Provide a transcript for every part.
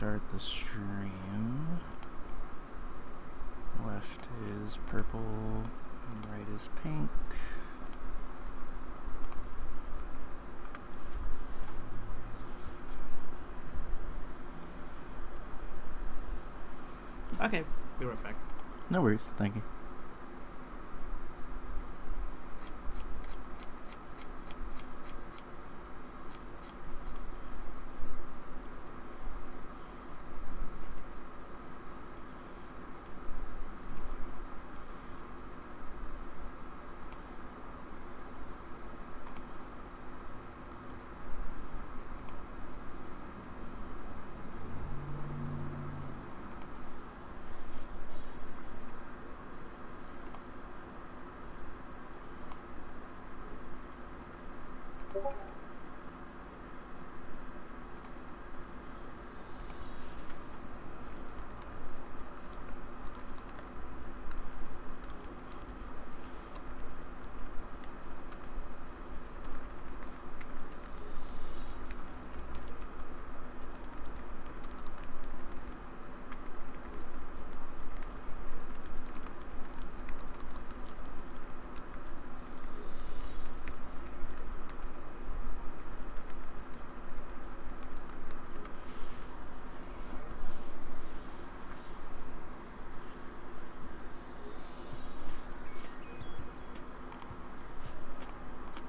start the stream. Left is purple, and right is pink. Okay, be right back. No worries, thank you.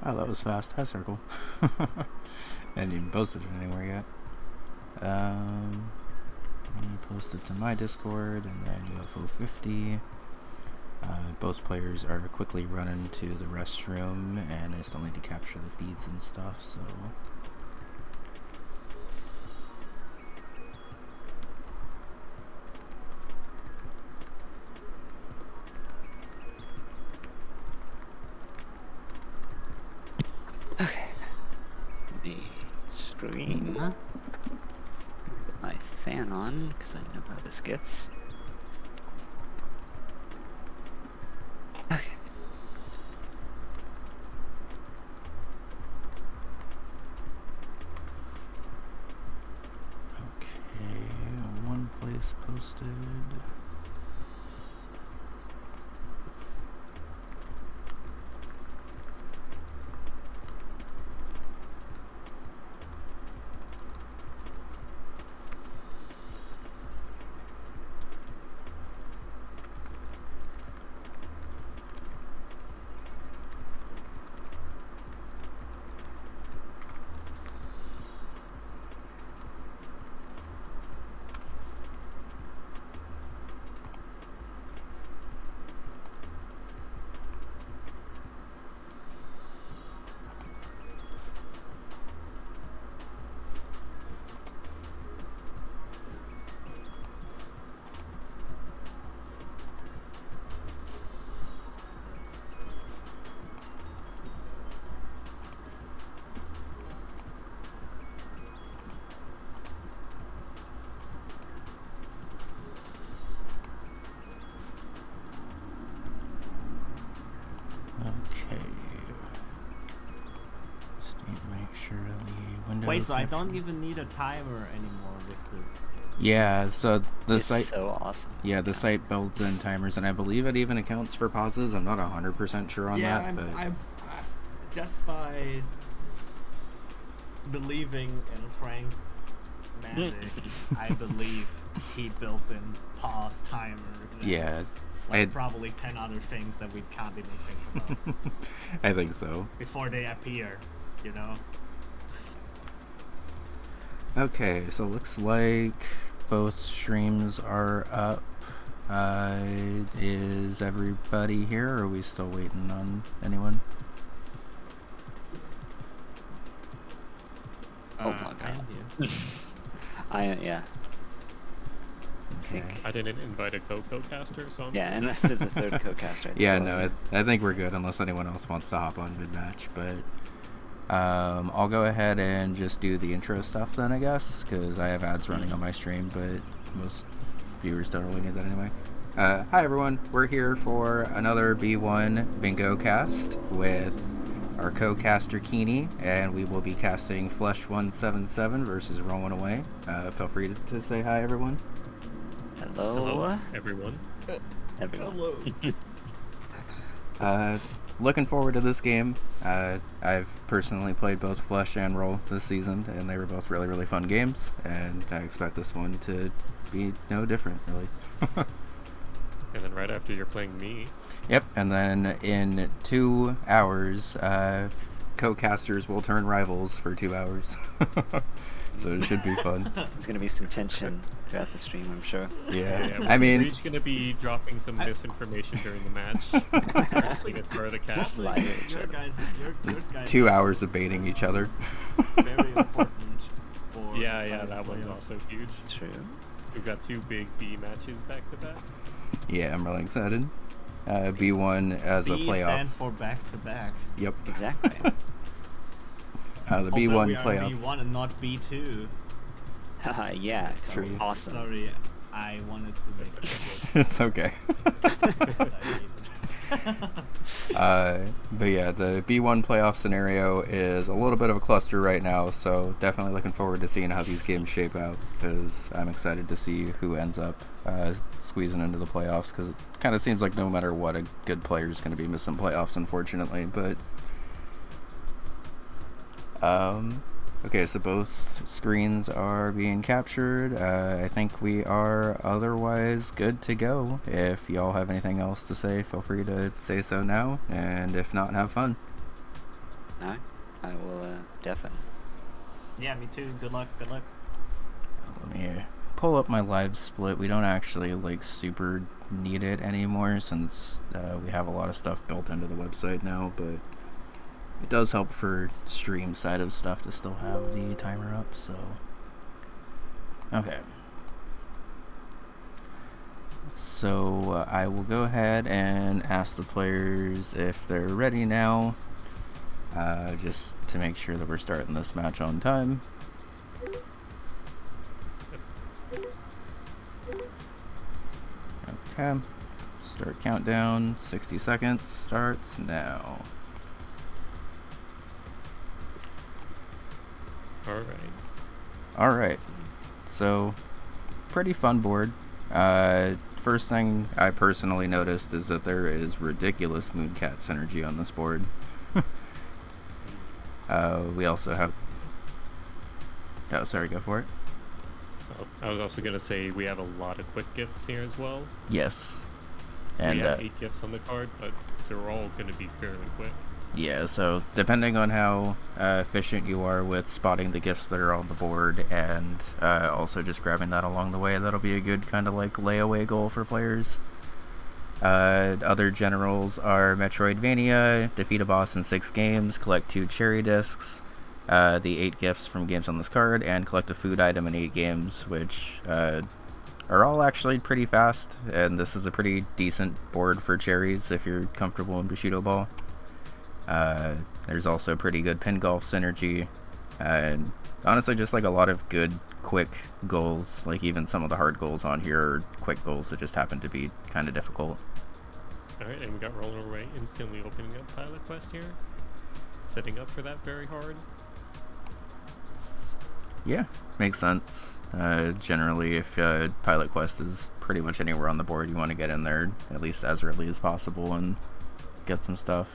Oh, that was fast. Hi, Circle. And you posted it anywhere yet. You posted to my Discord, and then UFO 50. Both players are quickly running to the restroom, and I still need to capture the feeds and stuff, so... Okay. The stream. Put my fan on, because I know how this gets. Okay. Okay, one place posted. Wait, so I don't even need a timer anymore with this. Yeah, so the It's site... so awesome. Yeah, the site builds in timers, and I believe it even accounts for pauses. I'm not 100% sure on that, but... I just by believing in Frank Mandic, I believe he built in pause timers. Yeah. Like probably 10 other things that we can't even think about. I think so. Before they appear, you know? Okay, so looks like both streams are up. Is everybody here, or are we still waiting on anyone? Oh my god. Yeah. Okay. I didn't invite a co-caster, so I'm... Yeah, unless there's a third co-caster. Yeah, no, I think we're good unless anyone else wants to hop on mid-match, but I'll go ahead and just do the intro stuff then, I guess, because I have ads running on my stream, but most viewers don't really need that anyway. Hi everyone, we're here for another B1 Bingocast with our co-caster Keeny, and we will be casting flesh177 versus rollnaway. Feel free to say hi, everyone. Hello. everyone. Everyone. Looking forward to this game. I've personally played both Flesh and Roll this season, and they were both really, really fun games, and I expect this one to be no different, really. And then right after you're playing me. Yep, and then in 2 hours, co-casters will turn rivals for 2 hours. So it should be fun. There's gonna be some tension throughout the stream, I'm sure. Yeah, We're I mean, each gonna be dropping some misinformation during the match. Hopefully it's part of the cast. Just lie to each Your other. guys 2 hours of baiting each other. very important for Yeah, that one's playoffs. also huge. True. We've got 2 big B matches back to back. Yeah, I'm really excited. B1 as a B playoff. stands for back to back. Yep. Exactly. The Although B1 we are playoffs. B1 and not B2. Haha, yeah, so Sweet. awesome. Sorry, I wanted to make it. It's okay. But yeah, the B1 playoff scenario is a little bit of a cluster right now, so definitely looking forward to seeing how these games shape out, because I'm excited to see who ends up squeezing into the playoffs, because it kind of seems like no matter what, a good player is going to be missing playoffs, unfortunately. But okay, so both screens are being captured. I think we are otherwise good to go. If y'all have anything else to say, feel free to say so now, and if not, have fun. No, I will definitely. Yeah, me too. Good luck. Good luck. Let me pull up my live split. We don't actually like super need it anymore, since we have a lot of stuff built into the website now, but it does help for stream side of stuff to still have the timer up, so okay. So I will go ahead and ask the players if they're ready now, just to make sure that we're starting this match on time. Okay, start countdown, 60 seconds, starts now. Alright, so pretty fun board. First thing I personally noticed is that there is ridiculous Mooncat synergy on this board. We also have... Oh, sorry, go for it. Oh, I was also gonna say we have a lot of quick gifts here as well. Yes. And we have 8 gifts on the card, but they're all gonna be fairly quick. yeah, so depending on how efficient you are with spotting the gifts that are on the board, and also just grabbing that along the way, that'll be a good kind of like layaway goal for players. Other generals are Metroidvania, defeat a boss in 6 games, collect 2 cherry discs, the 8 gifts from games on this card, and collect a food item in 8 games, which are all actually pretty fast, and this is a pretty decent board for cherries if you're comfortable in Bushido Ball. There's also pretty good pin golf synergy, and honestly just like a lot of good quick goals. Like even some of the hard goals on here are quick goals that just happen to be kind of difficult. Alright, and we got rollnaway instantly opening up Pilot Quest here. Setting up for that very hard. Yeah, makes sense. Generally, if Pilot Quest is pretty much anywhere on the board, you want to get in there at least as early as possible and get some stuff.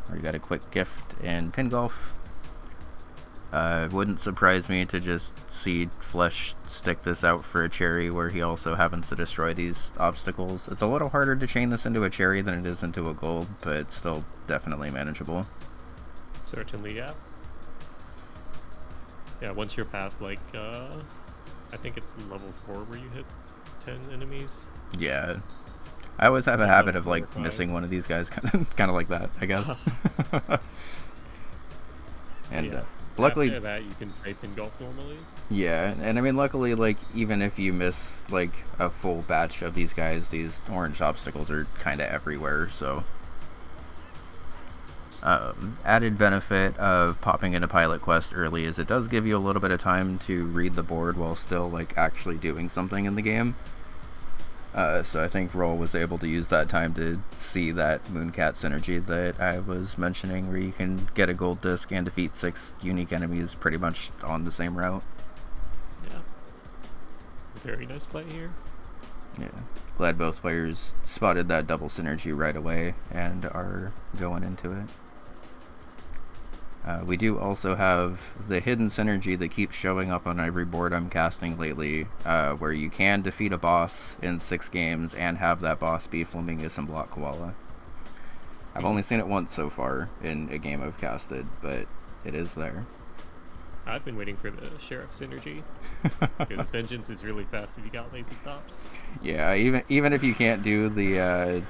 Or you got a quick gift in Pin Golf. It wouldn't surprise me to just see Flesh stick this out for a cherry where he also happens to destroy these obstacles. It's a little harder to chain this into a cherry than it is into a gold, but it's still definitely manageable. Certainly, yeah. Yeah, once you're past like, I think it's level 4 where you hit 10 enemies. Yeah. I always have a habit of like 4 or 5. missing one of these guys, kind of like that, I guess. And Yeah. luckily, After that, you can type in golf normally. yeah, and I mean, luckily, like even if you miss like a full batch of these guys, these orange obstacles are kind of everywhere. So, added benefit of popping into Pilot Quest early is it does give you a little bit of time to read the board while still like actually doing something in the game. So I think Roll was able to use that time to see that Mooncat synergy that I was mentioning, where you can get a gold disc and defeat 6 unique enemies pretty much on the same route. Yeah. Very nice play here. Yeah. Glad both players spotted that double synergy right away and are going into it. We do also have the hidden synergy that keeps showing up on every board I'm casting lately, where you can defeat a boss in 6 games and have that boss be Flamingus and Block Koala. I've only seen it once so far in a game I've casted, but it is there. I've been waiting for the Sheriff synergy, because Vengeance is really fast if you got lazy cops. Yeah, even if you can't do the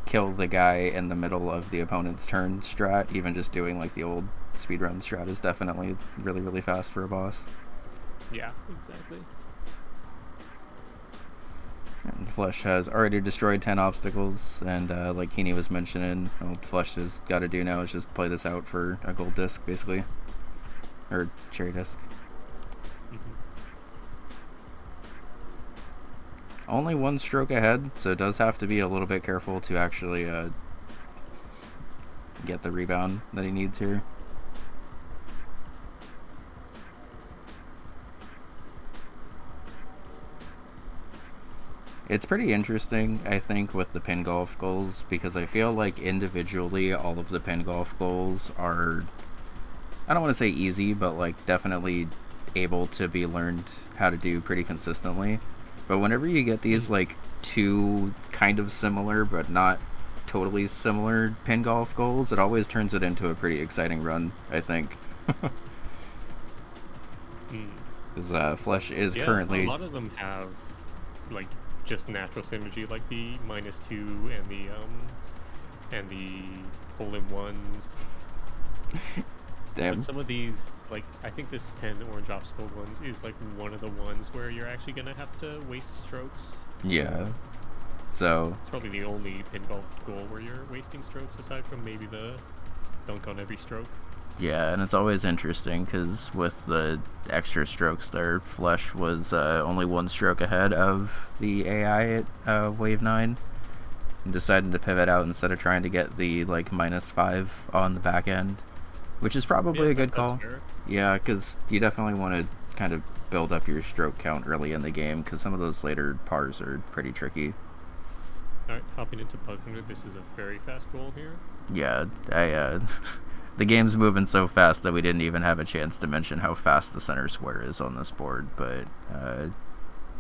kill the guy in the middle of the opponent's turn strat, even just doing like the old speedrun strat is definitely really, really fast for a boss. Yeah, exactly. And Flesh has already destroyed 10 obstacles, and like Keeny was mentioning, what Flesh has got to do now is just play this out for a gold disc, basically. Or cherry disc. Only 1 stroke ahead, so it does have to be a little bit careful to actually get the rebound that he needs here. It's pretty interesting, I think, with the pin golf goals, because I feel like individually all of the pin golf goals are, I don't want to say easy, but like definitely able to be learned how to do pretty consistently. But whenever you get these like 2 kind of similar but not totally similar pin golf goals, it always turns it into a pretty exciting run, I think. Because Flesh is currently... a lot of them have like just natural synergy, like the -2 and the hole-in-ones. Damn. But some of these, like, I think this 10 orange obstacle ones is like one of the ones where you're actually gonna have to waste strokes. Yeah. So It's probably the only pin golf goal where you're wasting strokes, aside from maybe the dunk on every stroke. yeah, and it's always interesting because with the extra strokes there, Flesh was only 1 stroke ahead of the AI at Wave 9, and decided to pivot out instead of trying to get the like -5 on the back end, which is probably a good call. Fair. Yeah, because you definitely want to kind of build up your stroke count early in the game, because some of those later pars are pretty tricky. Alright, hopping into Bug Hunter, this is a very fast goal here. Yeah, the game's moving so fast that we didn't even have a chance to mention how fast the center square is on this board, but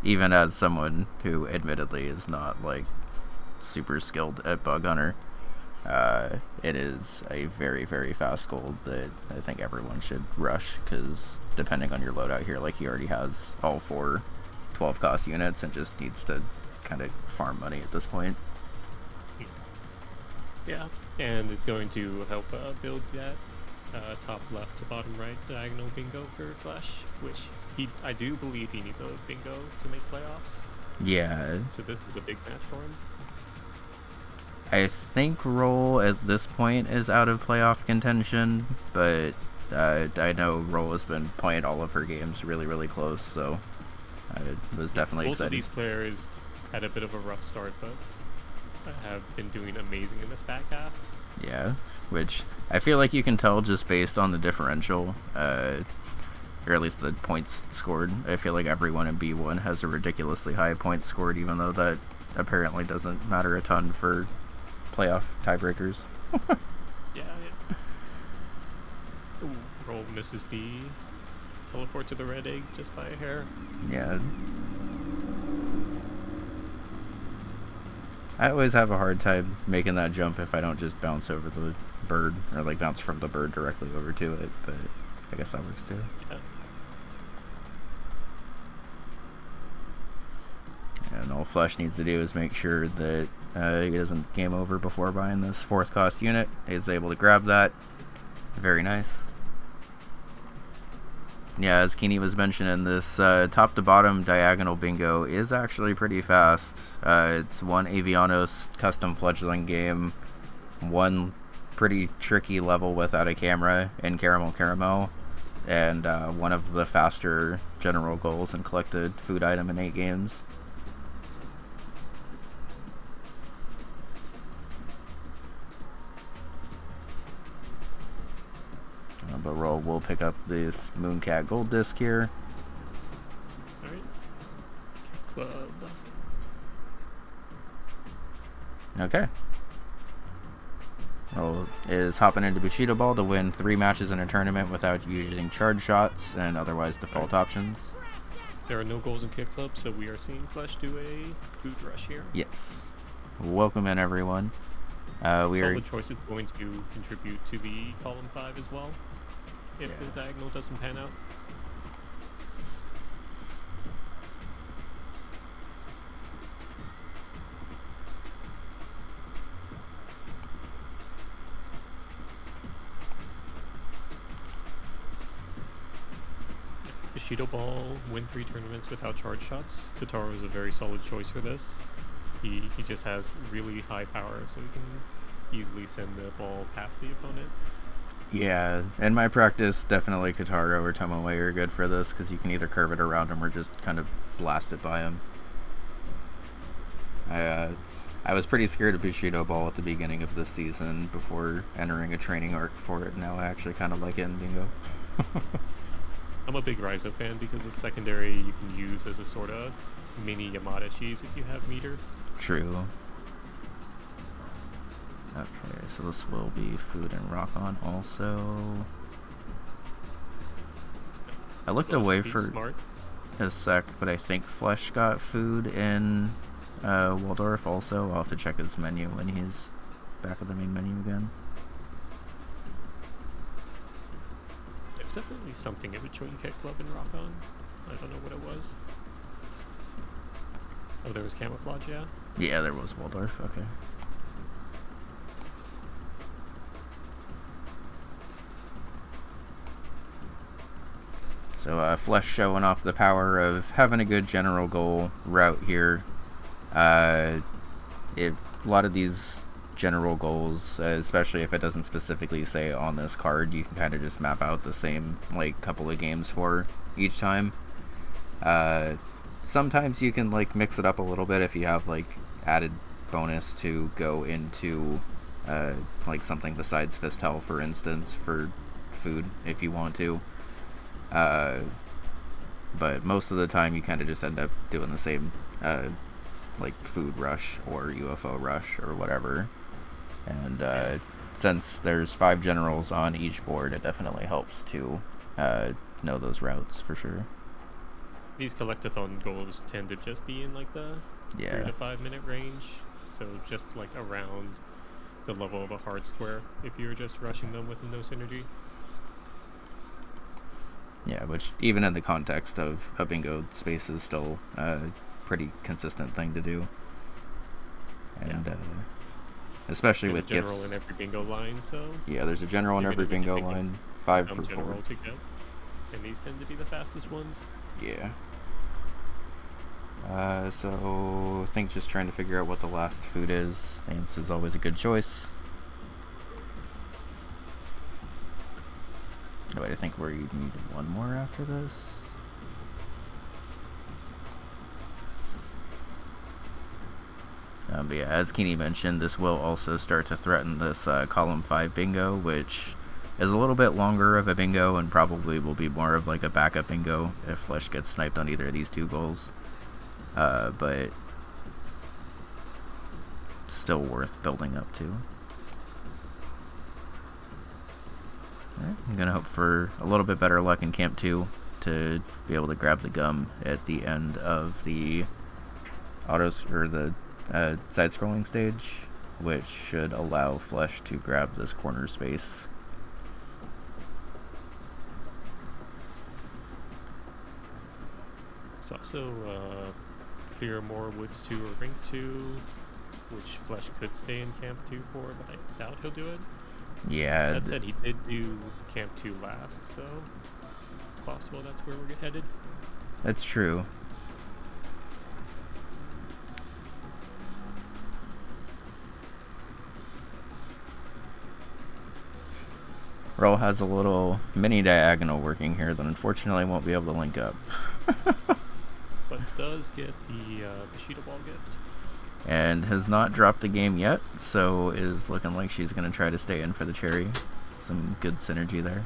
even as someone who admittedly is not like super skilled at Bug Hunter, it is a very, very fast goal that I think everyone should rush, because depending on your loadout here, like he already has all 4 12 cost units and just needs to kind of farm money at this point. Yeah, and it's going to help build that top left to bottom right diagonal bingo for Flesh, which I do believe he needs a bingo to make playoffs. Yeah, So this is a big match for him. I think Roll at this point is out of playoff contention, but I know Roll has been playing all of her games really, really close, so I was definitely Both excited. of these players had a bit of a rough start, but have been doing amazing in this back half. Yeah, which I feel like you can tell just based on the differential, or at least the points scored. I feel like everyone in B1 has a ridiculously high points scored, even though that apparently doesn't matter a ton for playoff tiebreakers. Yeah. Ooh, Roll misses the teleport to the red egg just by a hair. Yeah. I always have a hard time making that jump if I don't just bounce over the bird, or like bounce from the bird directly over to it, but I guess that works too. Yeah. And all Flesh needs to do is make sure that he doesn't game over before buying this 4th cost unit. He's able to grab that. Very nice. Yeah, as Keeny was mentioning, this top to bottom diagonal bingo is actually pretty fast. It's 1 Avianos custom fledgling game, 1 pretty tricky level without a camera in Caramel, and 1 of the faster general goals and collected food item in 8 games. but we'll pick up this Mooncat gold disc here. Alright. Club. Okay. Roll is hopping into Bushido Ball to win 3 matches in a tournament without using charge shots and otherwise default options. There are no goals in Kick Club, so we are seeing Flesh do a food rush here. Yes. Welcome in, everyone. Solid choice is going to contribute to the column 5 as well, if Yeah. the diagonal doesn't pan out. Bushido Ball, win 3 tournaments without charge shots. Kotaro is a very solid choice for this. He just has really high power, so he can easily send the ball past the opponent. Yeah, in my practice, definitely Kotaro or Tomoe are good for this, because you can either curve it around him or just kind of blast it by him. I was pretty scared of Bushido Ball at the beginning of this season before entering a training arc for it. Now I actually kind of like it in Bingo. I'm a big Raizo fan because the secondary you can use as a sort of mini Yamada cheese if you have meter. True. Okay, so this will be food and rock on also. I looked away for Smart. a sec, but I think Flesh got food in Waldorf also. I'll have to check his menu when he's back at the main menu again. There's definitely something in between Kick Club and Rock On. I don't know what it was. Oh, there was Camouflage, yeah? Yeah, there was Waldorf, okay. So Flesh showing off the power of having a good general goal route here. A lot of these general goals, especially if it doesn't specifically say on this card, you can kind of just map out the same like couple of games for each time. Sometimes you can like mix it up a little bit if you have like added bonus to go into like something besides Fist Hell, for instance, for food if you want to. But most of the time you kind of just end up doing the same like food rush or UFO rush or whatever. And since there's 5 generals on each board, it definitely helps to know those routes for sure. These collectathon goals tend to just be in like the 3 to 5 minute range, so just like around the level of a hard square if you're just rushing them with no synergy. Yeah, which even in the context of a bingo space is still a pretty consistent thing to do. And especially with general gifts. in every bingo line, so Yeah, there's a general in you're every gonna need to bingo take line, 5 some per general board. to get, and these tend to be the fastest ones. Yeah. So I think just trying to figure out what the last food is. Dance is always a good choice. Oh, wait, I think we need one more after this. But yeah, as Keeny mentioned, this will also start to threaten this column 5 bingo, which is a little bit longer of a bingo and probably will be more of like a backup bingo if Flesh gets sniped on either of these 2 goals. But still worth building up to. Alright, I'm gonna hope for a little bit better luck in Camp 2 to be able to grab the gum at the end of the side-scrolling stage, which should allow Flesh to grab this corner space. It's also clear more woods 2 or ring 2, which Flesh could stay in Camp 2 for, but I doubt he'll do it. Yeah. That said, he did do Camp 2 last, so it's possible that's where we're headed. That's true. Roll has a little mini diagonal working here that unfortunately won't be able to link up. But does get the Bushido Ball gift. And has not dropped a game yet, so is looking like she's going to try to stay in for the cherry. Some good synergy there.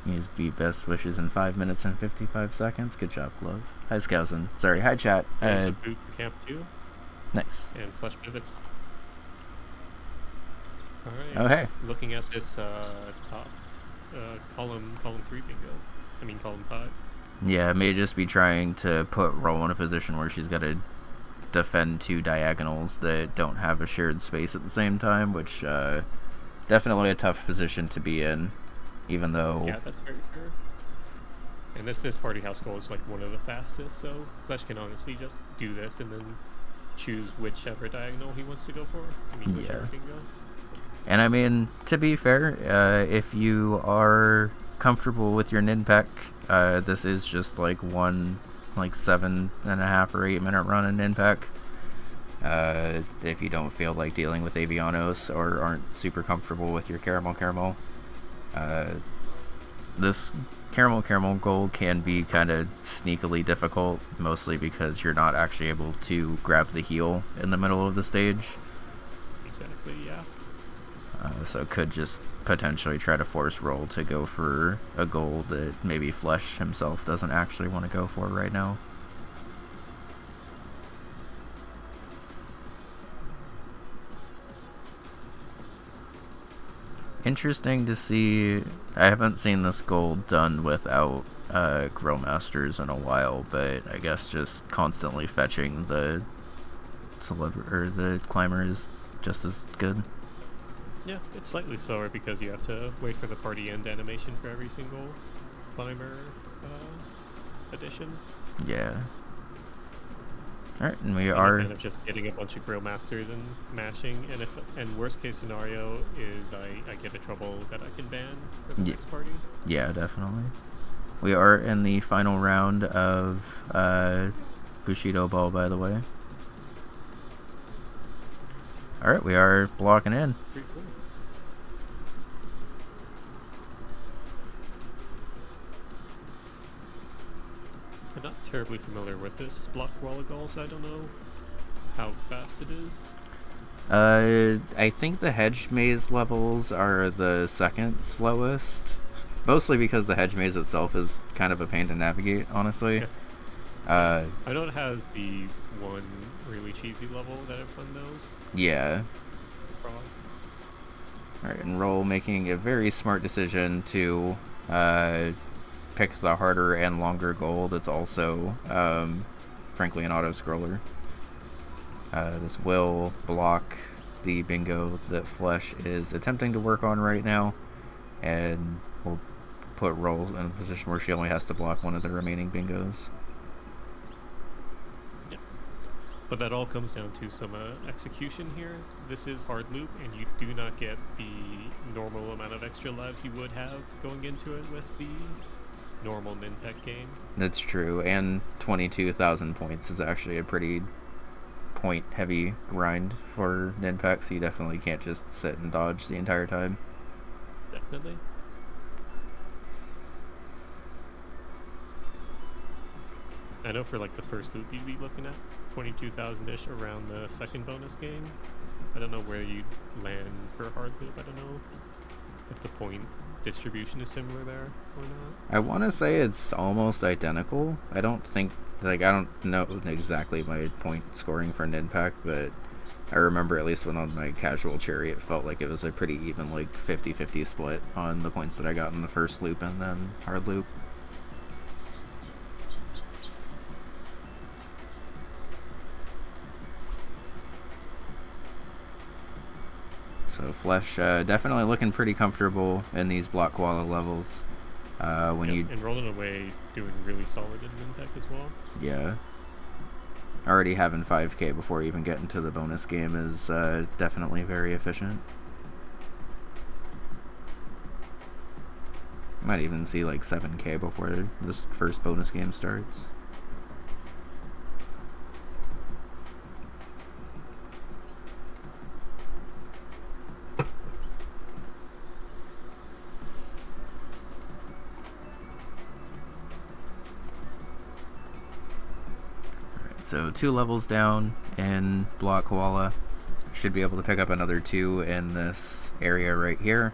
Use be best wishes in 5 minutes and 55 seconds. Good job, Glove. Hi, Skousen. Sorry, hi, chat. There's a boot camp too. Nice. And flesh pivots. Alright. Oh, hey. Looking at this top column 3 bingo. I mean column 5. Yeah, may just be trying to put Roll in a position where she's got to defend 2 diagonals that don't have a shared space at the same time, which definitely a tough position to be in, even though... Yeah, that's very fair. And this party house goal is like one of the fastest, so Flesh can honestly just do this and then choose whichever diagonal he wants to go for. I mean, whichever bingo. And I mean, to be fair, if you are comfortable with your Ninpek, this is just like one, like 7.5 or 8 minute run in Ninpek. If you don't feel like dealing with Avianos or aren't super comfortable with your caramel, this caramel goal can be kind of sneakily difficult, mostly because you're not actually able to grab the heel in the middle of the stage. Exactly, yeah. So it could just potentially try to force Roll to go for a goal that maybe Flesh himself doesn't actually want to go for right now. Interesting to see. I haven't seen this goal done without Grillmasters in a while, but I guess just constantly fetching the the climber is just as good. Yeah, it's slightly slower because you have to wait for the party end animation for every single climber addition. Yeah. Alright, and we and are kind of just getting a bunch of grill masters and mashing, and worst case scenario is I get a trouble that I can ban for the next party. Yeah, definitely. We are in the final round of Bushido Ball, by the way. Alright, we are blocking in. Pretty cool. I'm not terribly familiar with this block wall of goals. I don't know how fast it is. I think the hedge maze levels are the second slowest. Mostly because the hedge maze itself is kind of a pain to navigate, honestly. Yeah. I know it has the one really cheesy level that everyone knows. Yeah. Alright, and Roll making a very smart decision to pick the harder and longer goal that's also, frankly, an auto-scroller. This will block the bingo that Flesh is attempting to work on right now, and will put Roll in a position where she only has to block one of the remaining bingos. Yep. But that all comes down to some execution here. This is hard loop, and you do not get the normal amount of extra lives you would have going into it with the normal Ninpek game. That's true, and 22,000 points is actually a pretty point-heavy grind for Ninpek, so you definitely can't just sit and dodge the entire time. Definitely. I know for like the first loop you'd be looking at 22,000-ish around the second bonus game. I don't know where you'd land for a hard loop. I don't know if the point distribution is similar there or not. I want to say it's almost identical. I don't know exactly my point scoring for Ninpek, but I remember at least when on my casual cherry it felt like it was a pretty even like 50-50 split on the points that I got in the first loop and then hard loop. So Flesh definitely looking pretty comfortable in these block koala levels. And rolling away, doing really solid in Ninpek as well. Yeah. Already having 5k before even getting to the bonus game is definitely very efficient. Might even see like 7k before this first bonus game starts. So 2 levels down in Block Koala. Should be able to pick up another 2 in this area right here.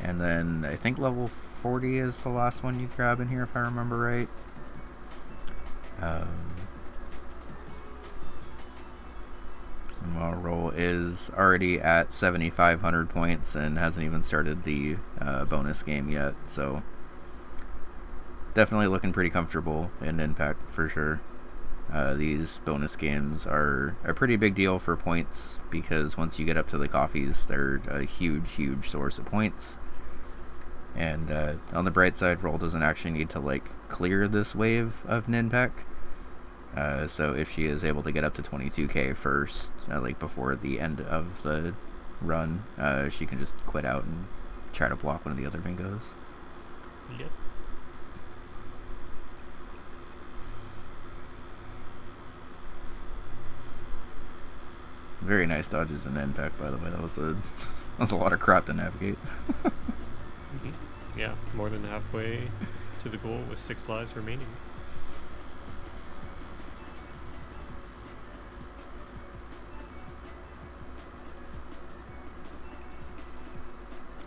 And then I think level 40 is the last one you grab in here, if I remember right. While Roll is already at 7,500 points and hasn't even started the bonus game yet, so definitely looking pretty comfortable in Impact for sure. These bonus games are a pretty big deal for points because once you get up to the coffees, they're a huge source of points. And on the bright side, Roll doesn't actually need to like clear this wave of Ninpek. So if she is able to get up to 22k first, like before the end of the run, she can just quit out and try to block one of the other bingos. Yep. Very nice dodges and impact, by the way. That was a lot of crap to navigate. Yeah, more than halfway to the goal with 6 lives remaining.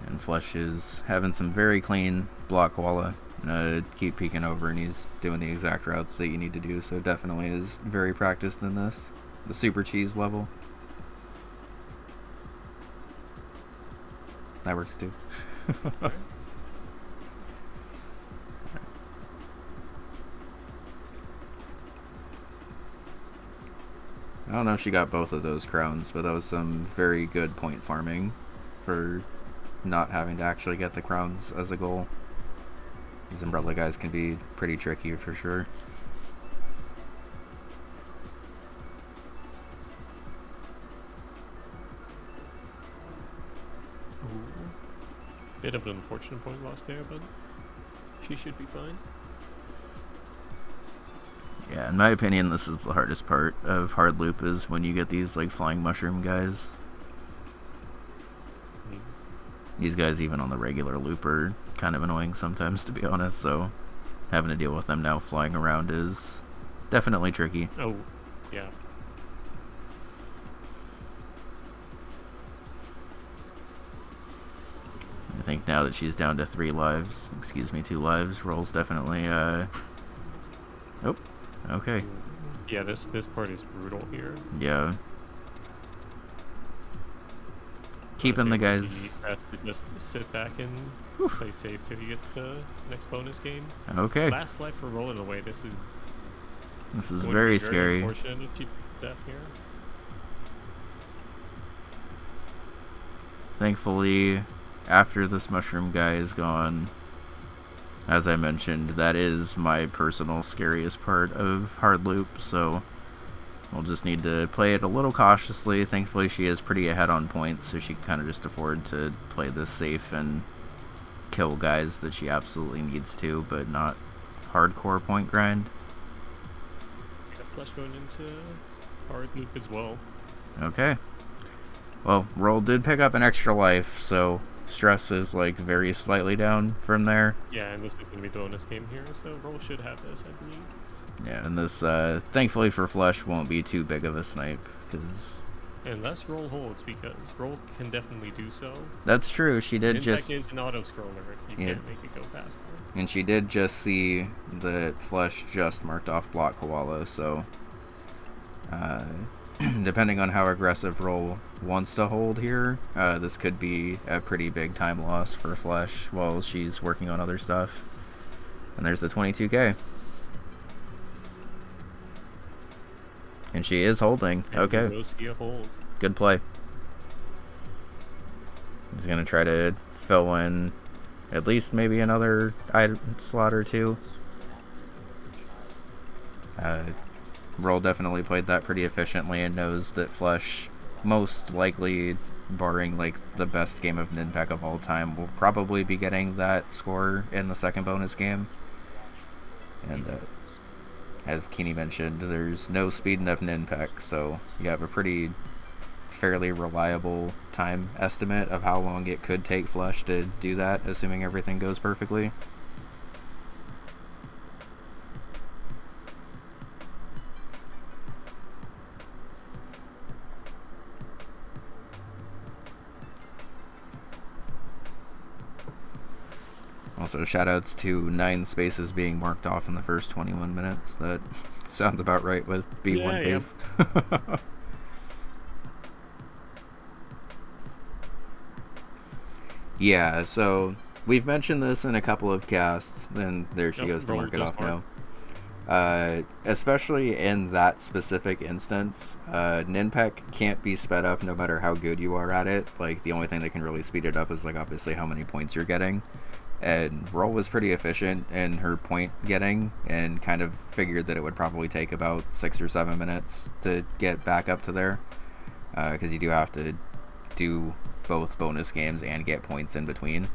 And Flesh is having some very clean block koala. Keep peeking over, and he's doing the exact routes that you need to do, so definitely is very practiced in this. The super cheese level. That works too. I don't know if she got both of those crowns, but that was some very good point farming for not having to actually get the crowns as a goal. These umbrella guys can be pretty tricky for sure. Bit of an unfortunate point loss there, but she should be fine. Yeah, in my opinion, this is the hardest part of hard loop, is when you get these like flying mushroom guys. These guys, even on the regular loop, are kind of annoying sometimes, to be honest, so having to deal with them now flying around is definitely tricky. Oh, yeah. I think now that she's down to 2 lives, Roll's definitely, oh, okay. Yeah, this part is brutal here. Yeah. Keeping the guys... He has to just sit back and play safe till you get the next bonus game. Okay. Last life for rolling away. This is very scary. Unfortunate if you death here. Thankfully, after this mushroom guy is gone, as I mentioned, that is my personal scariest part of hard loop, so we'll just need to play it a little cautiously. Thankfully, she is pretty ahead on points, so she can kind of just afford to play this safe and kill guys that she absolutely needs to, but not hardcore point grind. Got Flesh going into hard loop as well. Okay. Well, Roll did pick up an extra life, so stress is like very slightly down from there. Yeah, and this is going to be the bonus game here, so Roll should have this, I believe. Yeah, and this, thankfully for Flesh, won't be too big of a snipe, because... Unless Roll holds, because Roll can definitely do so. That's true, she did just... is an auto-scroller, you can't make it go faster. And she did just see that Flesh just marked off block koala, so... depending on how aggressive Roll wants to hold here, this could be a pretty big time loss for Flesh while she's working on other stuff. And there's the 22k. And she is holding. Okay. Good play. He's going to try to fill in at least maybe another item slot or two. Roll definitely played that pretty efficiently and knows that Flesh, most likely, barring like the best game of Ninpack of all time, will probably be getting that score in the second bonus game. And as Keeny mentioned, there's no speeding up Ninpack, so you have a pretty fairly reliable time estimate of how long it could take Flesh to do that, assuming everything goes perfectly. Also, shoutouts to 9 spaces being marked off in the first 21 minutes. That sounds about right with B1 pace. Yeah, so we've mentioned this in a couple of casts, and there she goes to mark it off now. Especially in that specific instance, Ninpek can't be sped up no matter how good you are at it. Like, the only thing that can really speed it up is, like, obviously how many points you're getting. And Roll was pretty efficient in her point getting, and kind of figured that it would probably take about 6 or 7 minutes to get back up to there. Because you do have to do both bonus games and get points in between.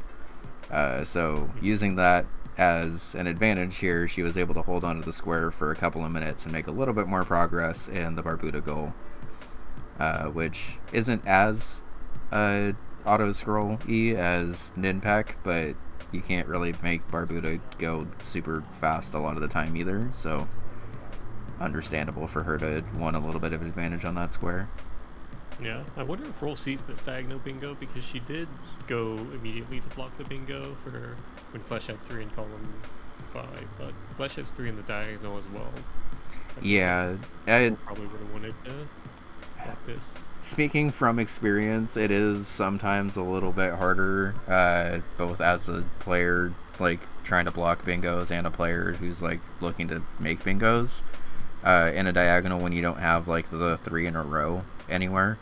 So using that as an advantage here, she was able to hold onto the square for a couple of minutes and make a little bit more progress in the Barbuda goal, which isn't as auto-scroll-y as Ninpek, but you can't really make Barbuda go super fast a lot of the time either, so understandable for her to want a little bit of advantage on that square. Yeah, I wonder if Roll sees this diagonal bingo, because she did go immediately to block the bingo for when Flesh had 3 in column 5, but Flesh has 3 in the diagonal as well. Yeah, I probably would have wanted to block this. Speaking from experience, it is sometimes a little bit harder, both as a player, like, trying to block bingos, and a player who's, like, looking to make bingos, in a diagonal when you don't have, like, the 3 in a row anywhere.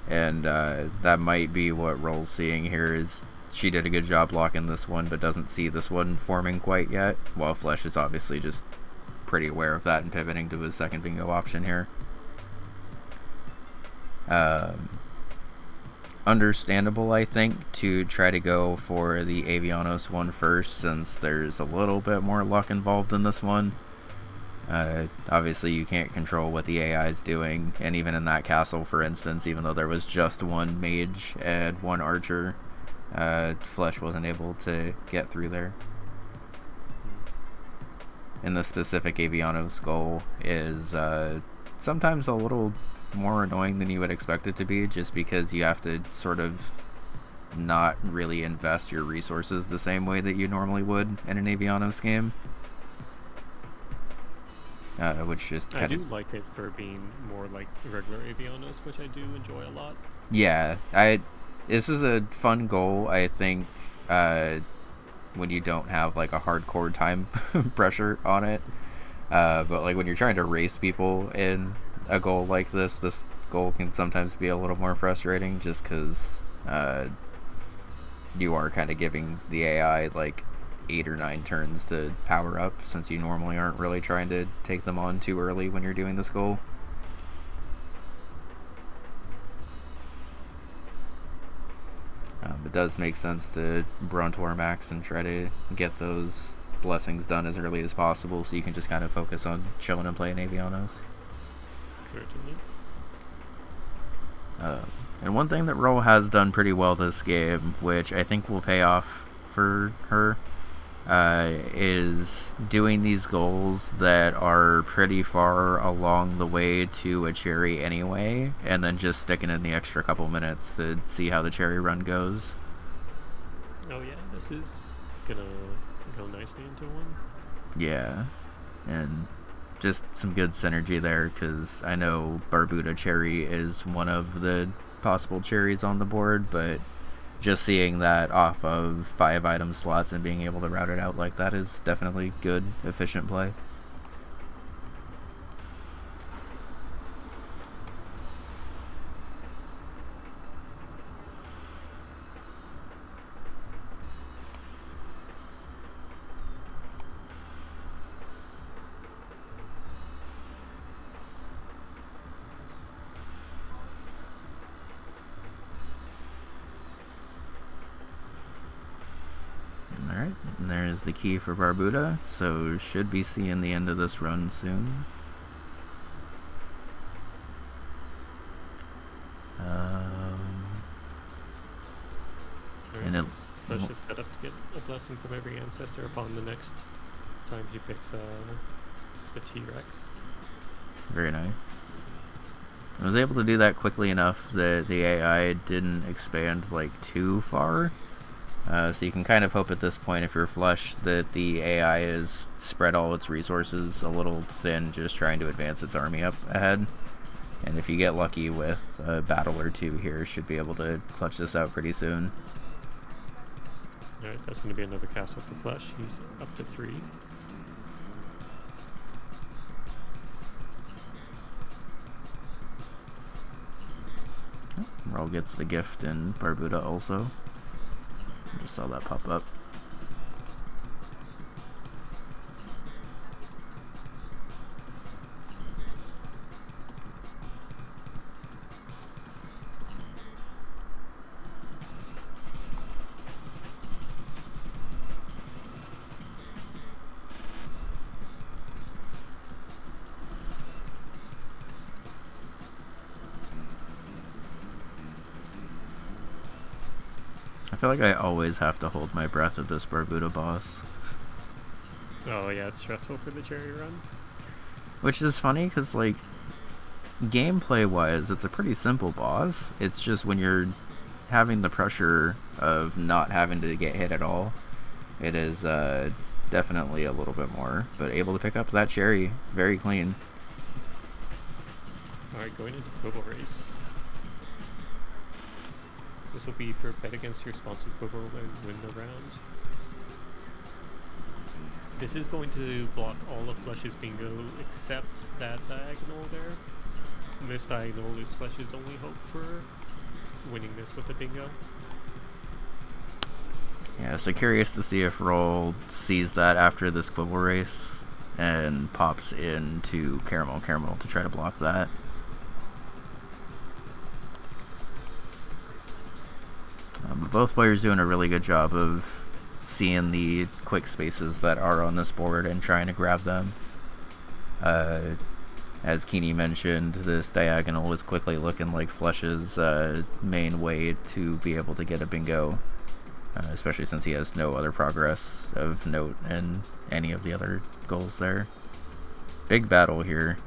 And that might be what Roll's seeing here, is she did a good job blocking this one, but doesn't see this one forming quite yet, while Flesh is obviously just pretty aware of that and pivoting to his second bingo option here. Understandable, I think, to try to go for the Avianos one first, since there's a little bit more luck involved in this one. Obviously you can't control what the AI is doing, and even in that castle, for instance, even though there was just one mage and one archer, Flesh wasn't able to get through there. And the specific Avianos goal is sometimes a little more annoying than you would expect it to be, just because you have to sort of not really invest your resources the same way that you normally would in an Avianos game. Which just I do like it for being more like regular Avianos, which I do enjoy a lot. Yeah, this is a fun goal, I think, when you don't have like a hardcore time pressure on it. But like when you're trying to race people in a goal like this goal can sometimes be a little more frustrating, just because you are kind of giving the AI like 8 or 9 turns to power up, since you normally aren't really trying to take them on too early when you're doing this goal. It does make sense to Brontor max and try to get those blessings done as early as possible, so you can just kind of focus on chilling and playing Avianos. Certainly. And one thing that Roll has done pretty well this game, which I think will pay off for her, is doing these goals that are pretty far along the way to a cherry anyway, and then just sticking in the extra couple minutes to see how the cherry run goes. Oh yeah, this is gonna go nicely into one. Yeah, and just some good synergy there, because I know Barbuda cherry is one of the possible cherries on the board, but just seeing that off of 5 item slots and being able to route it out like that is definitely good, efficient play. Alright, and there's the key for Barbuda, so should be seeing the end of this run soon. And it Flesh is set up to get a blessing from every ancestor upon the next time he picks the T-Rex. Very nice. I was able to do that quickly enough that the AI didn't expand like too far. So you can kind of hope at this point, if you're flush, that the AI is spread all its resources a little thin, just trying to advance its army up ahead. And if you get lucky with a battle or two here, should be able to clutch this out pretty soon. Alright, that's going to be another castle for Flesh. He's up to 3. Roll gets the gift in Barbuda also. Just saw that pop up. I feel like I always have to hold my breath at this Barbuda boss. Oh yeah, it's stressful for the cherry run. Which is funny, because, like, gameplay-wise, it's a pretty simple boss. It's just when you're having the pressure of not having to get hit at all, it is definitely a little bit more. But able to pick up that cherry, very clean. Alright, going into Quibble Race. This will be for bet against your sponsored Quibble and win the round. This is going to block all of Flesh's bingo except that diagonal there. This diagonal is Flesh's only hope for winning this with a bingo. Yeah, so curious to see if Roll sees that after this Quibble Race and pops into Caramel to try to block that. But both players doing a really good job of seeing the quick spaces that are on this board and trying to grab them. As Keeny mentioned, this diagonal is quickly looking like Flesh's main way to be able to get a bingo, especially since he has no other progress of note in any of the other goals there. Big battle here.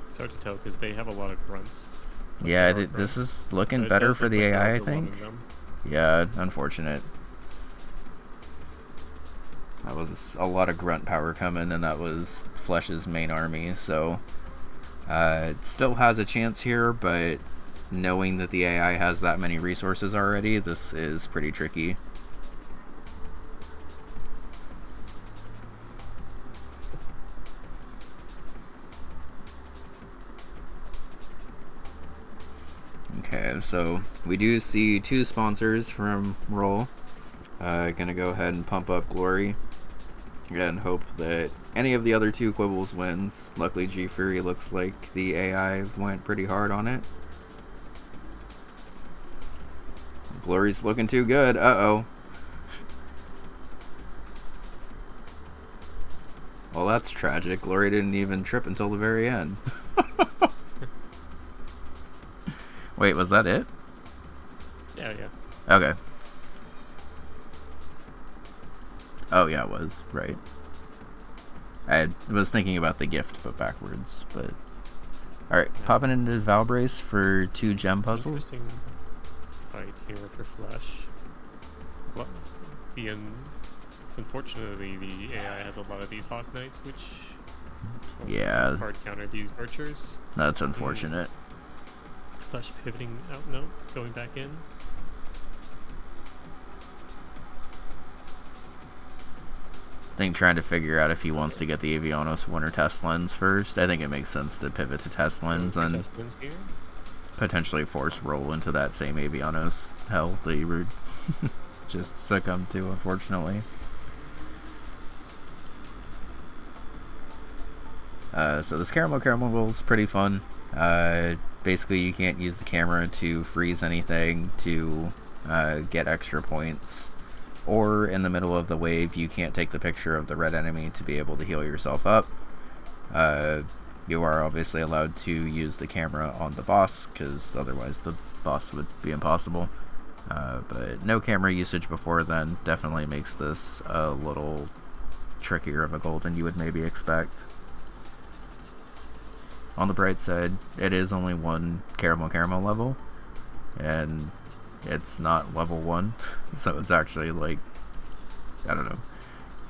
It's hard to tell because they have a lot of grunts. Yeah, this is looking better for the AI, I think. Yeah, unfortunate. That was a lot of grunt power coming, and that was Flesh's main army, so it still has a chance here, but knowing that the AI has that many resources already, this is pretty tricky. Okay, so we do see 2 sponsors from Roll. Gonna go ahead and pump up Glory and hope that any of the other 2 Quibbles wins. Luckily, G Fury looks like the AI went pretty hard on it. Glory's looking too good. Uh-oh. Well, that's tragic. Glory didn't even trip until the very end. Wait, was that it? Yeah. Okay. Oh, yeah, it was. Right. I was thinking about the gift, but backwards. But alright, yeah. Popping into Valbrace for 2 gem puzzles. Interesting fight here for Flesh. Well, unfortunately, the AI has a lot of these Hawk Knights, which hard counter these archers. That's unfortunate. Flesh pivoting out, no, going back in. I think trying to figure out if he wants to get the Avianos one or test lens first. I think it makes sense to pivot to test lens and potentially force Roll into that same Avianos hell that you were just succumbed to, unfortunately. So this caramel roll is pretty fun. Basically, you can't use the camera to freeze anything to get extra points. Or in the middle of the wave, you can't take the picture of the red enemy to be able to heal yourself up. You are obviously allowed to use the camera on the boss, because otherwise the boss would be impossible. But no camera usage before then definitely makes this a little trickier of a goal than you would maybe expect. On the bright side, it is only one caramel level, and it's not level 1, so it's actually like, I don't know.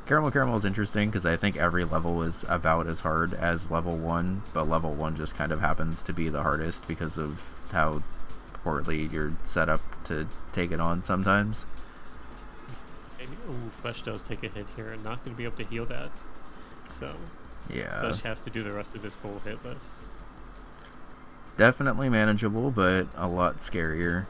Caramel is interesting because I think every level is about as hard as level 1, but level 1 just kind of happens to be the hardest because of how poorly you're set up to take it on sometimes. Maybe, ooh, Flesh does take a hit here and not going to be able to heal that. So, yeah. Flesh has to do the rest of this full hitless. Definitely manageable, but a lot scarier.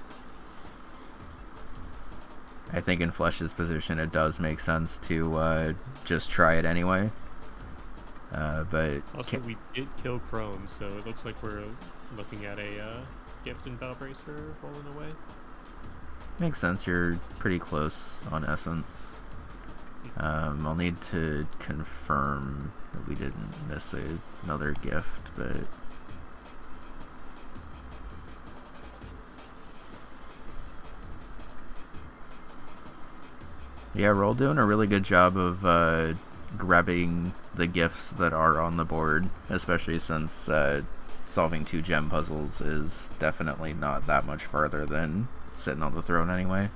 I think in Flesh's position it does make sense to just try it anyway. But also, we did kill Crone, so it looks like we're looking at a gift in Valbrace for rolling away. Makes sense, you're pretty close on essence. I'll need to confirm that we didn't miss another gift, but... yeah, Roll doing a really good job of grabbing the gifts that are on the board, especially since solving 2 gem puzzles is definitely not that much farther than sitting on the throne anyway.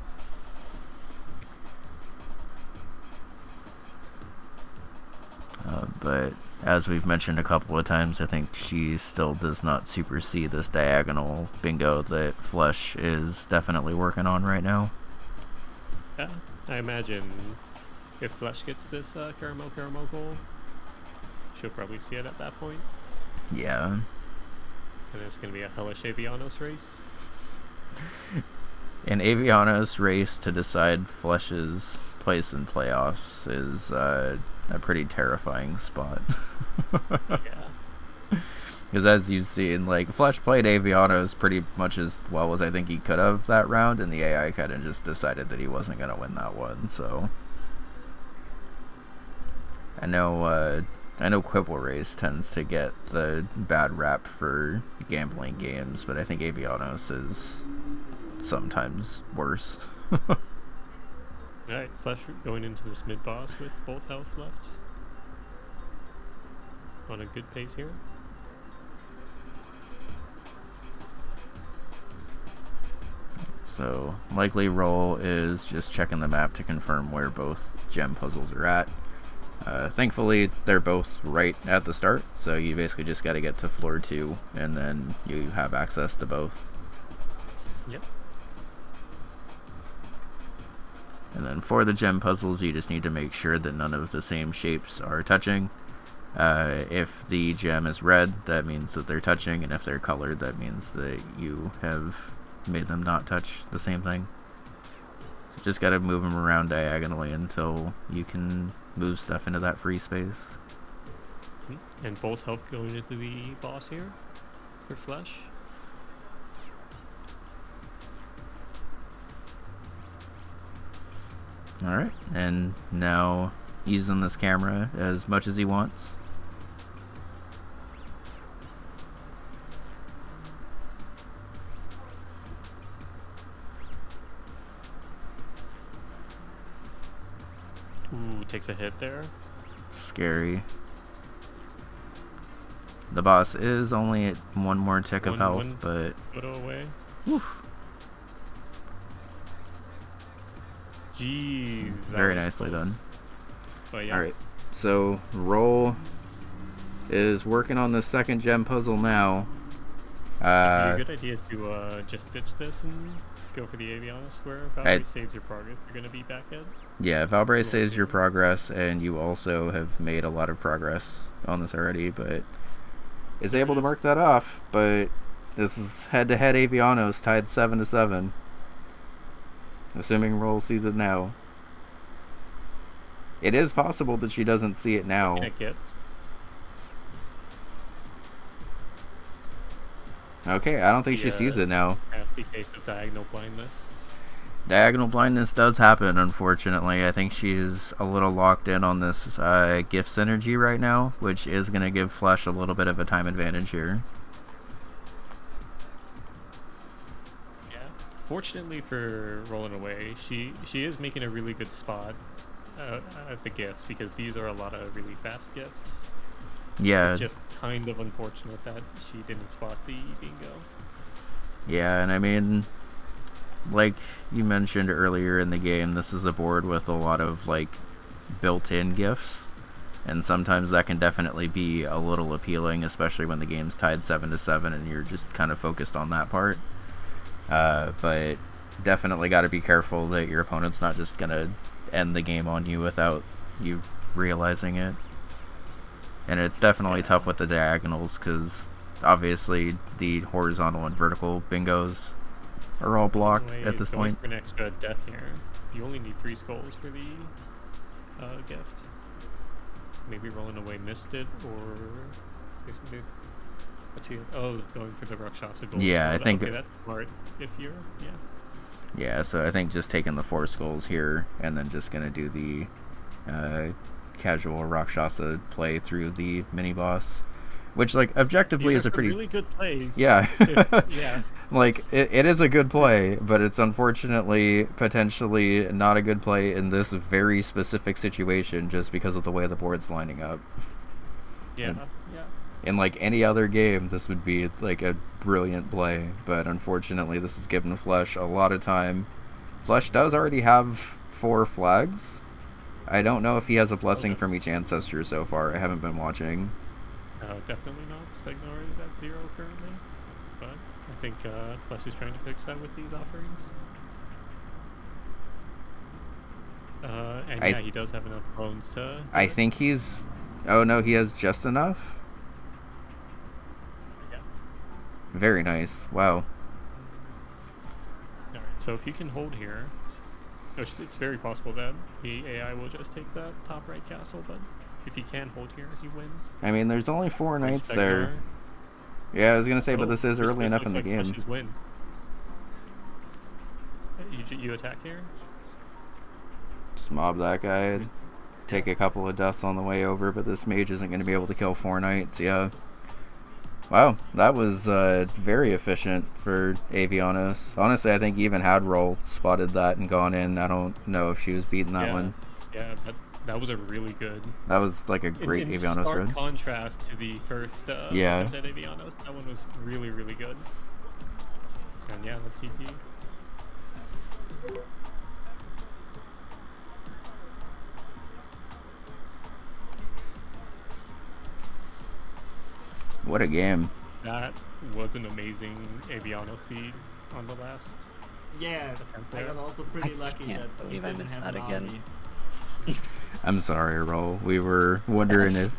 But as we've mentioned a couple of times, I think she still does not supersede this diagonal bingo that Flesh is definitely working on right now. Yeah, I imagine if Flesh gets this caramel goal, she'll probably see it at that point. Yeah. And it's going to be a hellish Avianos race. An Avianos race to decide Flesh's place in playoffs is a pretty terrifying spot. Yeah. Because as you've seen, like, Flesh played Avianos pretty much as well as I think he could have that round, and the AI kind of just decided that he wasn't going to win that one, so... I know Quibble Race tends to get the bad rap for gambling games, but I think Avianos is sometimes worse. Alright, Flesh going into this mid-boss with both health left. On a good pace here. So, likely roll is just checking the map to confirm where both gem puzzles are at. Thankfully, they're both right at the start, so you basically just got to get to floor 2, and then you have access to both. Yep. And then for the gem puzzles, you just need to make sure that none of the same shapes are touching. If the gem is red, that means that they're touching, and if they're colored, that means that you have made them not touch the same thing. So just gotta move them around diagonally until you can move stuff into that free space. And both health going into the boss here for Flesh. Alright, and now using this camera as much as he wants. Ooh, takes a hit there. Scary. The boss is only at one more tick of health, but... photo away. Oof. Jeez. Very nicely done. But yeah. Alright, so Roll is working on the second gem puzzle now. It'd be a good idea to just ditch this and go for the Aviana square. If Valkyrie saves your progress, you're going to be back at. Yeah, Valkyrie saves your progress, and you also have made a lot of progress on this already, but is able to mark that off. But this is head-to-head Avianos tied 7-7. Assuming Roll sees it now. It is possible that she doesn't see it now. Okay, I don't think she sees it now. Nasty case of diagonal blindness. Diagonal blindness does happen, unfortunately. I think she's a little locked in on this gift synergy right now, which is going to give Flesh a little bit of a time advantage here. Yeah. Fortunately for Rolling Away, she is making a really good spot at the gifts, because these are a lot of really fast gifts. Yeah. It's just kind of unfortunate that she didn't spot the bingo. Yeah, and I mean, like you mentioned earlier in the game, this is a board with a lot of like built-in gifts, and sometimes that can definitely be a little appealing, especially when the game's tied 7-7 and you're just kind of focused on that part. But definitely got to be careful that your opponent's not just gonna end the game on you without you realizing it. And it's definitely tough with the diagonals, because obviously the horizontal and vertical bingos are all blocked at this point. For an extra death here, you only need 3 skulls for the gift. Maybe rolling away missed it, or there's going for the Rakshasa gold. Yeah, I think that's smart if you're Yeah, so I think just taking the 4 skulls here and then just gonna do the casual Rakshasa play through the mini boss, which like objectively is a pretty really good plays. Yeah. Yeah. Like it is a good play, but it's unfortunately potentially not a good play in this very specific situation just because of the way the board's lining up. Yeah. In like any other game, this would be like a brilliant play, but unfortunately this is giving Flesh a lot of time. Flesh does already have 4 flags. I don't know if he has a blessing from each ancestor so far. I haven't been watching. Definitely not. Stagnor is at 0 currently, but I think Flesh is trying to fix that with these offerings. And he does have enough bones to... I think he's... Oh no, he has just enough? Yeah. Very nice. Wow. Alright, so if you can hold here, it's very possible that the AI will just take that top right castle, but if he can hold here, he wins. I mean, there's only 4 knights there. Yeah, I was gonna say, but this is early enough in the game. Win. You attack here? Just mob that guy. Take a couple of deaths on the way over, but this mage isn't going to be able to kill 4 knights. Yeah. Wow, that was very efficient for Avianos. Honestly, I think even had Roll spotted that and gone in. I don't know if she was beating that one. Yeah, that was a really good... That was like a great Avianos run. In stark contrast to the first attempt at Avianos, that one was really, really good. And yeah, that's GG. What a game. That was an amazing Aviano seed on the last. Yeah, I got also pretty lucky that I believe I didn't missed have that an again. army. I'm sorry, Roll. We were wondering if...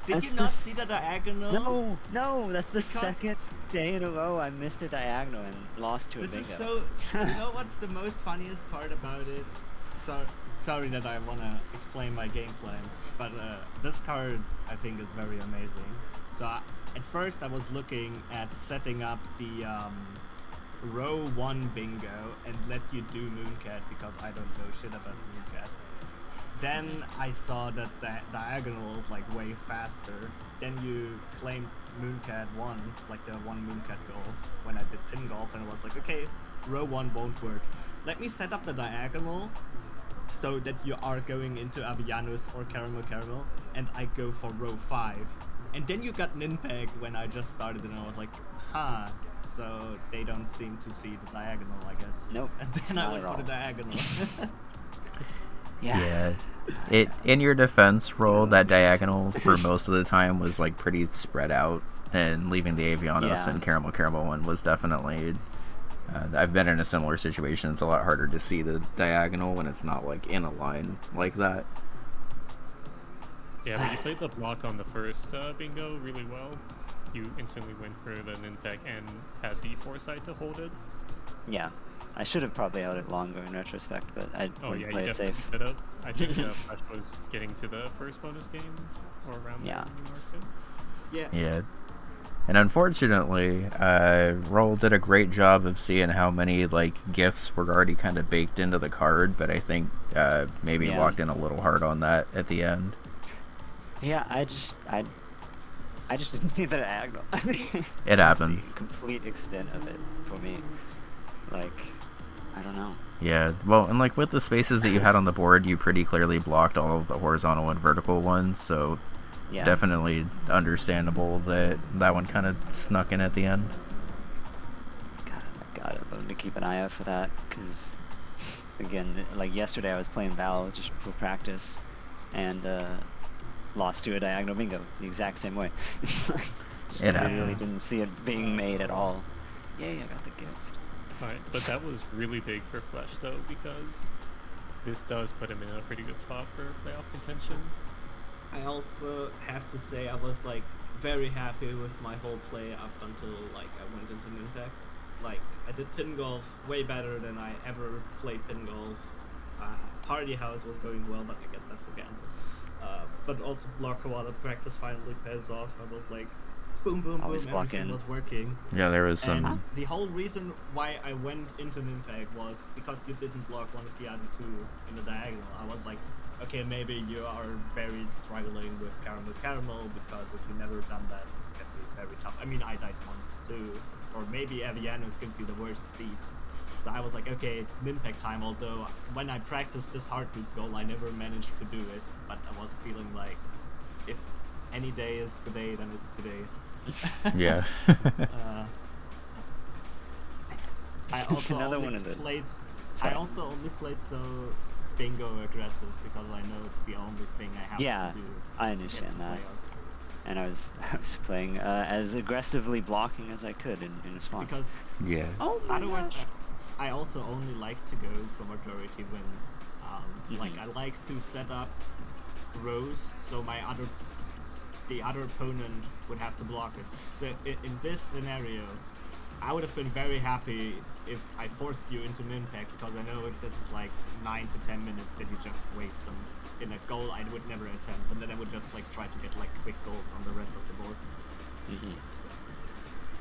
Did you not see the diagonal? No, that's the second day in a row I missed a diagonal and lost to a bingo. This is so... You know what's the most funniest part about it? Sorry that I want to explain my game plan, but this card I think is very amazing. So at first I was looking at setting up the row 1 bingo and let you do Mooncat because I don't know shit about Mooncat. Then I saw that the diagonal was like way faster. Then you claimed Mooncat 1, like the 1 Mooncat goal when I did pin golf, and I was like, okay, row 1 won't work. Let me set up the diagonal so that you are going into Avianos or Caramel, and I go for row 5. And then you got Ninpeg when I just started, and I was like, so they don't seem to see the diagonal, I guess. Nope. And then I went for the diagonal. Yeah. In your defense, Roll, that diagonal for most of the time was like pretty spread out, and leaving the Avianos and Caramel one was definitely... I've been in a similar situation. It's a lot harder to see the diagonal when it's not like in a line like that. Yeah, but you played the block on the first bingo really well. You instantly went for the Ninpeg and had the foresight to hold it. Yeah, I should have probably held it longer in retrospect, but I wouldn't play it safe. Could have. I think Flesh was getting to the first bonus game or around there when you marked it. Yeah. And unfortunately, Roll did a great job of seeing how many like gifts were already kind of baked into the card, but I think maybe locked in a little hard on that at the end. Yeah, I just didn't see the diagonal. It happens. The complete extent of it for me. Like, I don't know. Yeah, well, and like with the spaces that you had on the board, you pretty clearly blocked all of the horizontal and vertical ones, so definitely understandable that that one kind of snuck in at the end. God, those to keep an eye out for that, because again, like yesterday I was playing Val just for practice, and lost to a diagonal bingo the exact same way. Just really didn't see it being made at all. Yay, I got the gift. Alright, but that was really big for Flesh though, because this does put him in a pretty good spot for playoff contention. I also have to say I was like very happy with my whole play up until like I went into Nintech. Like I did pin golf way better than I ever played pin golf. Party house was going well, but I guess that's a gamble. But also block a lot of practice finally pays off. I was like, boom, boom, Always boom, block everything in. was working. Yeah, there was some. And the whole reason why I went into Impact was because you didn't block one of the other two in the diagonal. I was like, okay, maybe you are very struggling with Caramel, because if you've never done that, it's gonna be very tough. I mean, I died once too. Or maybe Avianos gives you the worst seeds. So I was like, okay, it's Impact time, although when I practiced this heartbeat goal, I never managed to do it. But I was feeling like, if any day is the day, then it's today. Yeah. I also only played so bingo aggressive because I know it's the only thing I have to do. I understand that. Playoffs. And I was playing as aggressively blocking as I could in response. Because Oh my otherwise, gosh. I also only like to go for majority wins. Like I like to set up rows so the other opponent would have to block it. So in this scenario, I would have been very happy if I forced you into an impact, because I know this is like 9 to 10 minutes that you just waste them in a goal I would never attempt, and then I would just like try to get like quick goals on the rest of the board.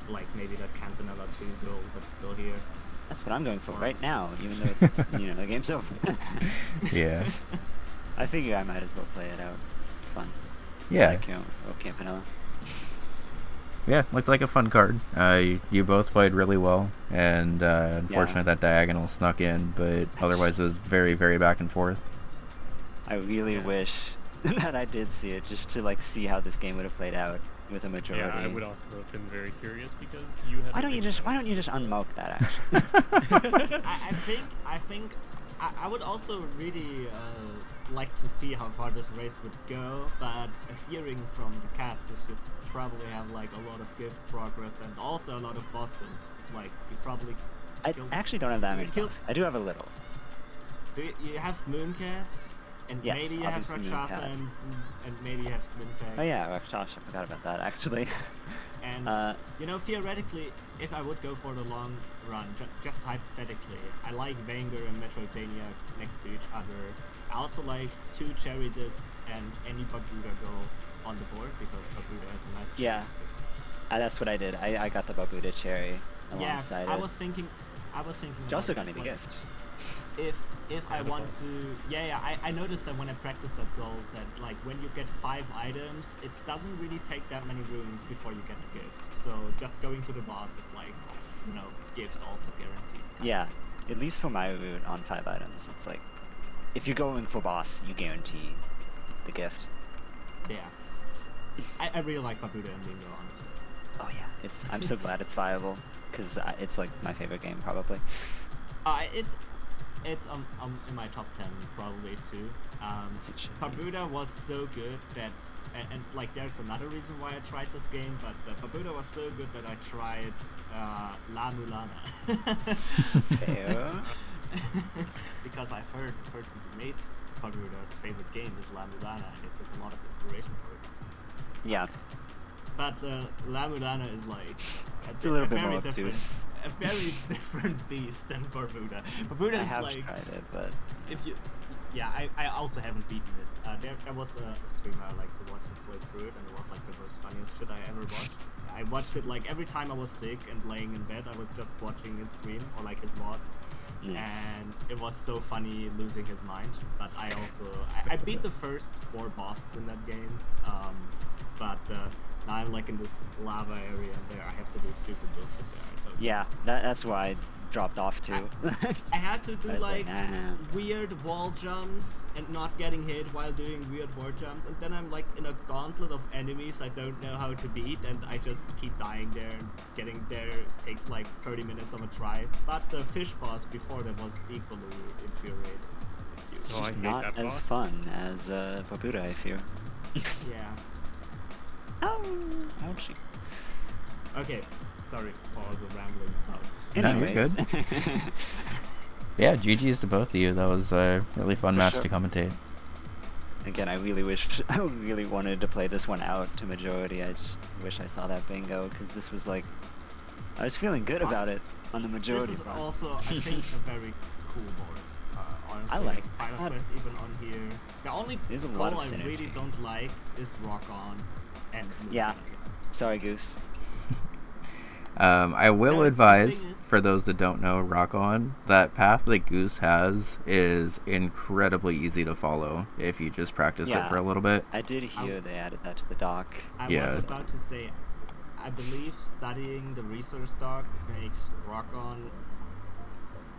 Like maybe that Cantonella 2 goal that's still here. That's what I'm going for right now, even though it's the game's over. Yeah. I figure I might as well play it out. It's fun. Yeah. Campanella. Yeah, looked like a fun card. You both played really well, and unfortunately that diagonal snuck in, but otherwise it was very, very back and forth. I really wish that I did see it, just to like see how this game would have played out with a majority. Yeah, I would also have been very curious because you had. Why don't you just unmoke that actually? I think I would also really like to see how far this race would go, but hearing from the cast, you should probably have like a lot of gift progress and also a lot of Boston. Like you probably. I actually don't have that many kills. I do have a little. Do you have Mooncat? And yes, maybe you have Rakshasa and maybe you have Mooncat. Oh yeah, Rakshasa, I forgot about that actually. And theoretically, if I would go for the long run, just hypothetically, I like Vanger and Metroidvania next to each other. I also like 2 cherry discs and any Babuda goal on the board, because Babuda has a nice. Yeah, that's what I did. I got the Babuda cherry alongside it. I was thinking. You also got me the gift. If I want to, I noticed that when I practiced that goal, that like when you get 5 items, it doesn't really take that many rooms before you get the gift. So just going to the boss is like, gift also guaranteed. Yeah, at least for my route on 5 items, it's like, if you're going for boss, you guarantee the gift. Yeah. I really like Babuda and Bingo, honestly. Oh yeah, I'm so glad it's viable, because it's like my favorite game probably. It's in my top 10 probably too. Babuda was so good that, and like there's another reason why I tried this game, but Babuda was so good that I tried La Mulana. Fair. Because I've heard the person who made Babuda's favorite game is La Mulana, and it took a lot of inspiration for it. Yeah. But La Mulana is like it's a little bit more obtuse. A very different beast than Barbuda. Barbuda is I have like, tried it, but if you, I also haven't beaten it. There was a streamer I like to watch and play through it, and it was like the most funniest shit I ever watched. I watched it like every time I was sick and laying in bed, I was just watching his stream or like his VODs. Yes. And it was so funny losing his mind. But I beat the first 4 bosses in that game. But now I'm like in this lava area, and there I have to do stupid bullshit there. I don't Yeah, that's why I dropped off too. I had to do I was like nah. weird wall jumps and not getting hit while doing weird wall jumps, and then I'm like in a gauntlet of enemies I don't know how to beat, and I just keep dying there, and getting there takes like 30 minutes of a try. But the fish boss before that was equally infuriating. It's Oh, I just hate not that as boss. fun as Papuda, I fear. Yeah. Ow! Ouchie. Okay, sorry for all the rambling about. No, you're Anyways. Yeah, GG's to both of you. That was a really fun For match sure. to commentate. Again, I really wanted to play this one out to majority. I just wish I saw that bingo, because this was like, I was feeling good about it on the majority This is front. also, I think, a very cool board. Honestly, I like it's Final that. Quest even on here. The only There's a goal lot of I really synergy. don't like is Rock On and Move Yeah. Target. Sorry, Goose. I will The advise, thing is- for those that don't know Rock On, that path that Goose has is incredibly easy to follow if you just practice it Yeah. for a little bit. I did hear they added that to the doc. I Yeah. was about to say, I believe studying the resource doc makes Rock On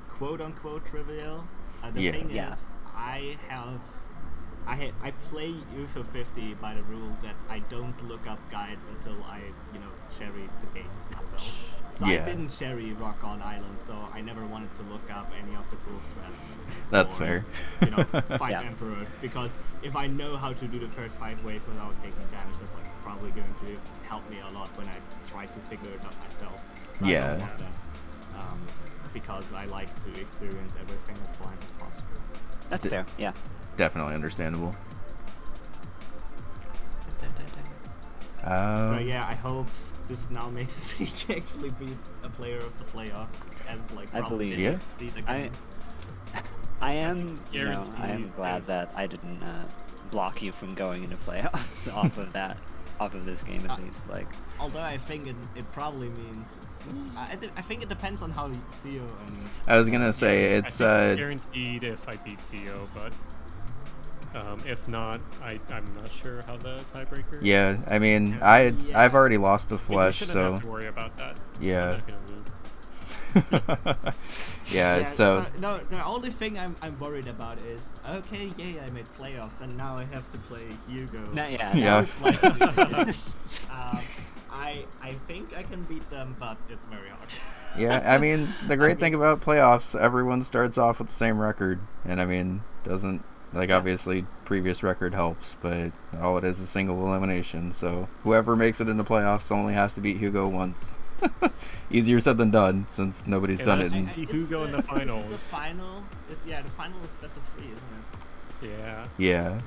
quote-unquote trivial. The Yeah. thing Yeah. is, I play UFO 50 by the rule that I don't look up guides until I, cherry the games myself. So Yeah. I didn't cherry Rock On Island, so I never wanted to look up any of the cool strats. That's for, fair. 5 Yeah. emperors, because if I know how to do the first 5 waves without taking damage, that's like probably going to help me a lot when I try to figure it out myself. So I Yeah. don't want that, because I like to experience everything as blind as possible. That's fair, yeah. Definitely understandable. But yeah, I hope this now makes me actually be a player of the playoffs as like I probably believe Yeah. next seed again. I am, I am Guaranteed glad if- that I didn't block you from going into playoffs off of this game at least. Like, Although I think it probably means I think it depends on how CEO and I was gonna say I it's think it's guaranteed if I beat CO, but if not, I'm not sure how the tiebreaker. yeah. I mean, Yeah. I've already lost to We Flesh, shouldn't so have to worry about that. yeah. I'm not gonna lose. Yeah. So no, the only thing I'm worried about is okay, yay, I made playoffs, and now I have to play Hugo. yeah, Yeah. now It's like, I think I can beat them, but it's very hard. yeah. I mean, the great thing about playoffs, everyone starts off with the same record, and I mean, doesn't like Yeah. obviously previous record helps, but all it is single elimination. So whoever makes it into playoffs only has to beat Hugo once. Easier said than done, since nobody's And done that's- it. see who go in the The finals. final is the final is best of 3, isn't it? Yeah. Yeah.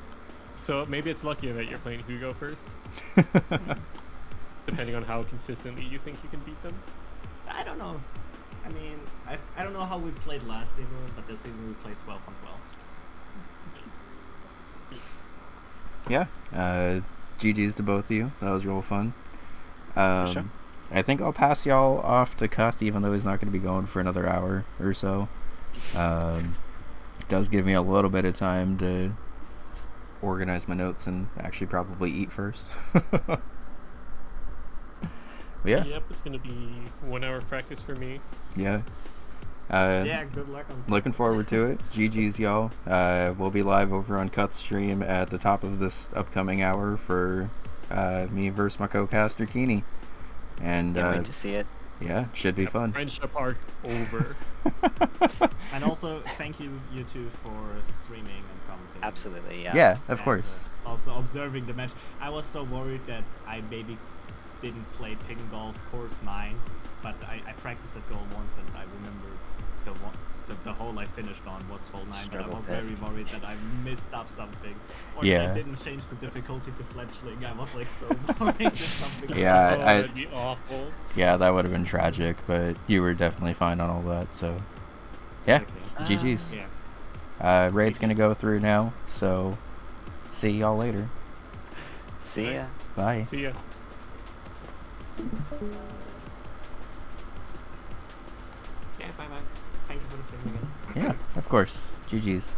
So maybe it's lucky that you're playing Hugo first, depending on how consistently you think you can beat them. I don't know. I mean, I don't know how we played last season, but this season we played 12 on 12. Yeah. GG's to both of you. That was real fun. sure. I think I'll pass y'all off to Cuth, even though he's not going to be going for another hour or so. It does give me a little bit of time to organize my notes and actually probably eat first. But yeah. Yep, it's gonna be 1 hour practice for me. Yeah. Yeah, good luck on. Looking forward to it. GG's, y'all. We'll be live over on Cut's stream at the top of this upcoming hour for me versus my co-caster Keeny. And Can't wait to see it. yeah, should be fun. Friendship arc over. And also, thank you two for streaming and commenting. Absolutely, yeah. Yeah, of And, course. also observing the match. I was so worried that I maybe didn't play ping golf course 9, but I practiced at goal once, and I remember the hole I finished on was hole 9, but I Struggle was pit. very worried that I missed up something, or Yeah. that I didn't change the difficulty to fledgling. I was like so worried that something. Yeah, Oh, that'd be awful. Yeah, that would have been tragic, but you were definitely fine on all that, so yeah, Okay. GG's. Yeah. Raid's gonna go through now, so see y'all later. See ya. Bye. See ya. Yeah. Bye bye. Thank you for the stream again. Yeah, of course. GG's.